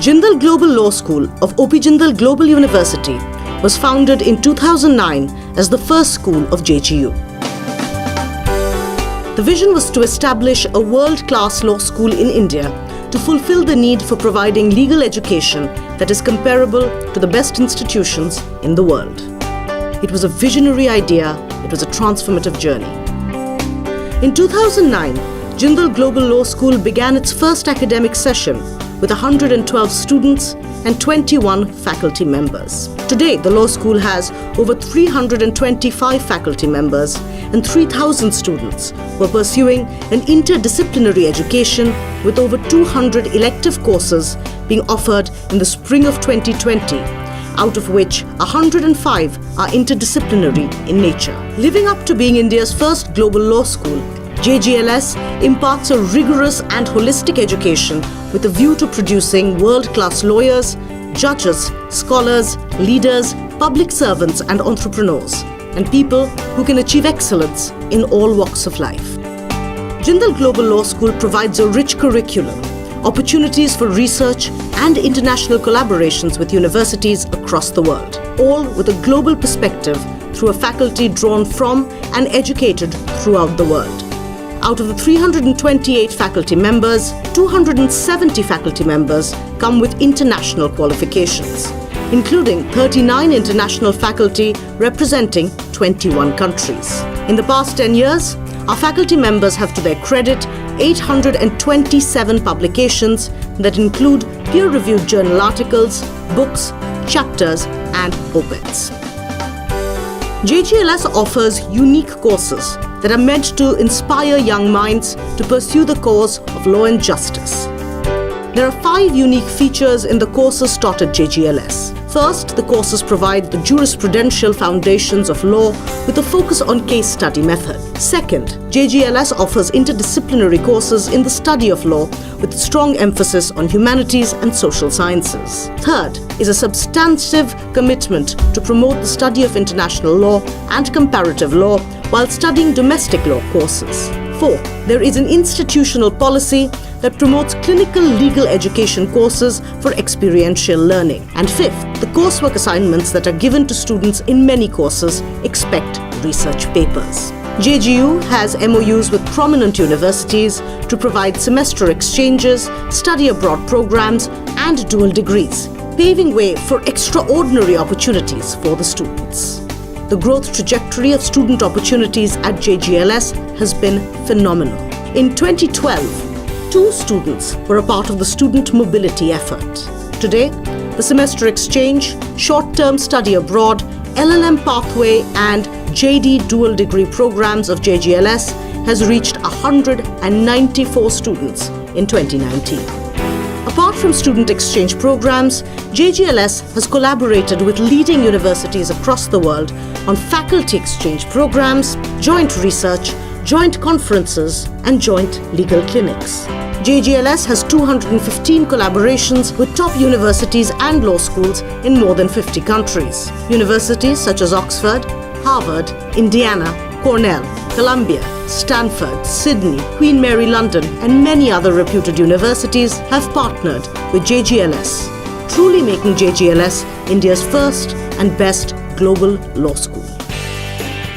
Jindal Global Law School of OP Jindal Global University was founded in 2009 as the first school of JGU. The vision was to establish a world-class law school in India to fulfill the need for providing legal education that is comparable to the best institutions in the world. It was a visionary idea, it was a transformative journey. In 2009, Jindal Global Law School began its first academic session with 112 students and 21 faculty members. Today, the law school has over 325 faculty members and 3,000 students who are pursuing an interdisciplinary education with over 200 elective courses being offered in the spring of 2020, out of which 105 are interdisciplinary in nature. Living up to being India's first global law school, JGLS imparts a rigorous and holistic education with a view to producing world-class lawyers, judges, scholars, leaders, public servants and entrepreneurs, and people who can achieve excellence in all walks of life. Jindal Global Law School provides a rich curriculum, opportunities for research and international collaborations with universities across the world, all with a global perspective through a faculty drawn from and educated throughout the world. Out of the 328 faculty members, 270 faculty members come with international qualifications, including 39 international faculty representing 21 countries. In the past 10 years, our faculty members have to their credit 827 publications that include peer-reviewed journal articles, books, chapters, and op-eds. JGLS offers unique courses that are meant to inspire young minds to pursue the cause of law and justice. There are 5 unique features in the courses taught at JGLS. First, the courses provide the jurisprudential foundations of law with a focus on case study method. Second, JGLS offers interdisciplinary courses in the study of law with strong emphasis on humanities and social sciences. Third is a substantive commitment to promote the study of international law and comparative law while studying domestic law courses. Fourth, there is an institutional policy that promotes clinical legal education courses for experiential learning. And fifth, the coursework assignments that are given to students in many courses expect research papers. JGU has MOUs with prominent universities to provide semester exchanges, study abroad programs, and dual degrees, paving way for extraordinary opportunities for the students. The growth trajectory of student opportunities at JGLS has been phenomenal. In 2012, 2 students were a part of the student mobility effort. Today, the semester exchange, short-term study abroad, LLM pathway and JD dual degree programs of JGLS has reached 194 students in 2019. Apart from student exchange programs, JGLS has collaborated with leading universities across the world on faculty exchange programs, joint research, joint conferences, and joint legal clinics. JGLS has 215 collaborations with top universities and law schools in more than 50 countries. Universities such as Oxford, Harvard, Indiana, Cornell, Columbia, Stanford, Sydney, Queen Mary London, and many other reputed universities have partnered with JGLS, truly making JGLS India's first and best global law school.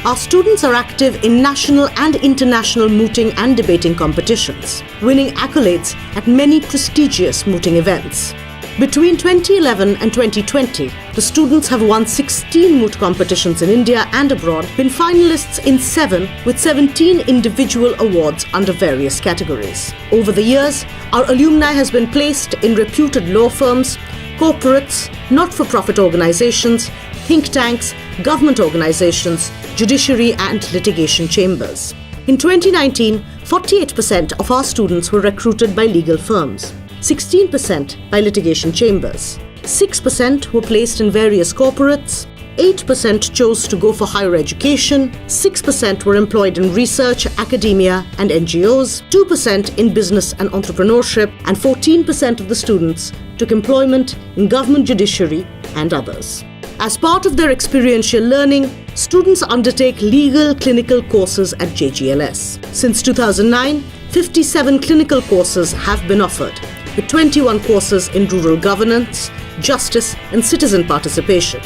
Our students are active in national and international mooting and debating competitions, winning accolades at many prestigious mooting events. Between 2011 and 2020, the students have won 16 moot competitions in India and abroad, been finalists in 7 with 17 individual awards under various categories. Over the years, our alumni has been placed in reputed law firms, corporates, not-for-profit organizations, think tanks, government organizations, judiciary and litigation chambers. In 2019, 48% of our students were recruited by legal firms, 16% by litigation chambers, 6% were placed in various corporates, 8% chose to go for higher education, 6% were employed in research, academia and NGOs, 2% in business and entrepreneurship, and 14% of the students took employment in government judiciary and others. As part of their experiential learning, students undertake legal clinical courses at JGLS. Since 2009, 57 clinical courses have been offered, with 21 courses in rural governance, justice and citizen participation,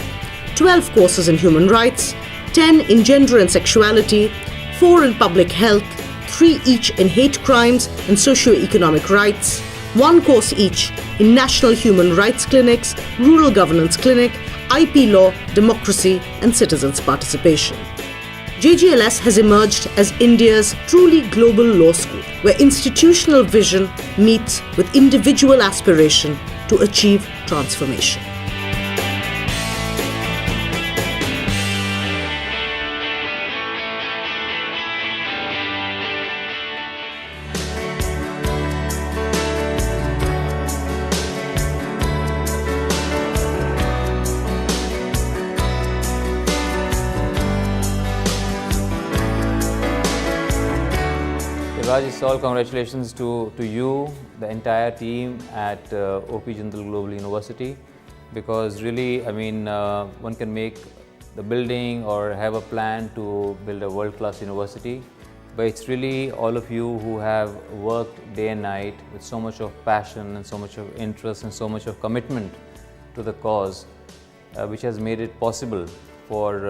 12 courses in human rights, 10 in gender and sexuality, 4 in public health, 3 each in hate crimes and socio-economic rights, 1 course each in National Human Rights Clinics, Rural Governance Clinic, IP Law, Democracy and Citizens Participation. JGLS has emerged as India's truly global law school, where institutional vision meets with individual aspiration to achieve transformation. Raj, it's all congratulations to you, the entire team at OP Jindal Global University, because really, I mean, one can make the building or have a plan to build a world-class university, but it's really all of you who have worked day and night with so much of passion and so much of interest and so much of commitment to the cause, which has made it possible for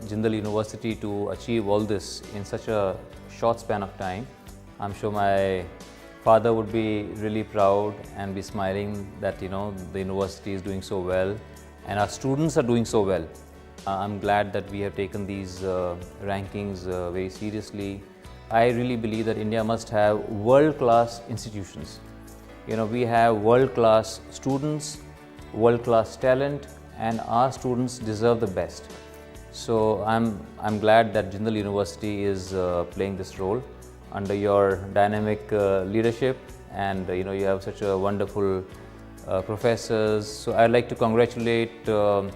Jindal University to achieve all this in such a short span of time. I'm sure my father would be really proud and be smiling that, you know, the university is doing so well and our students are doing so well. I'm glad that we have taken these rankings very seriously. I really believe that India must have world-class institutions. You know, we have world-class students, world-class talent, and our students deserve the best. So I'm glad that Jindal University is playing this role under your dynamic leadership, and you know, you have such a wonderful professors. So I'd like to congratulate our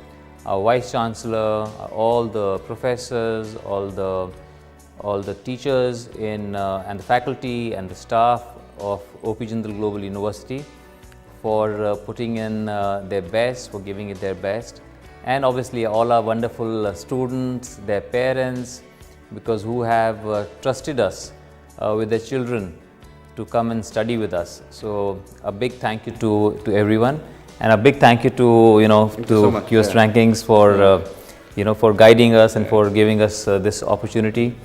Vice Chancellor, all the professors, all the teachers and the faculty and the staff of OP Jindal Global University for putting in their best, for giving it their best, and obviously all our wonderful students, their parents, because who have trusted us with their children to come and study with us. So a big thank you to everyone, and a big thank you to QS Rankings for for guiding us and for giving us this opportunity.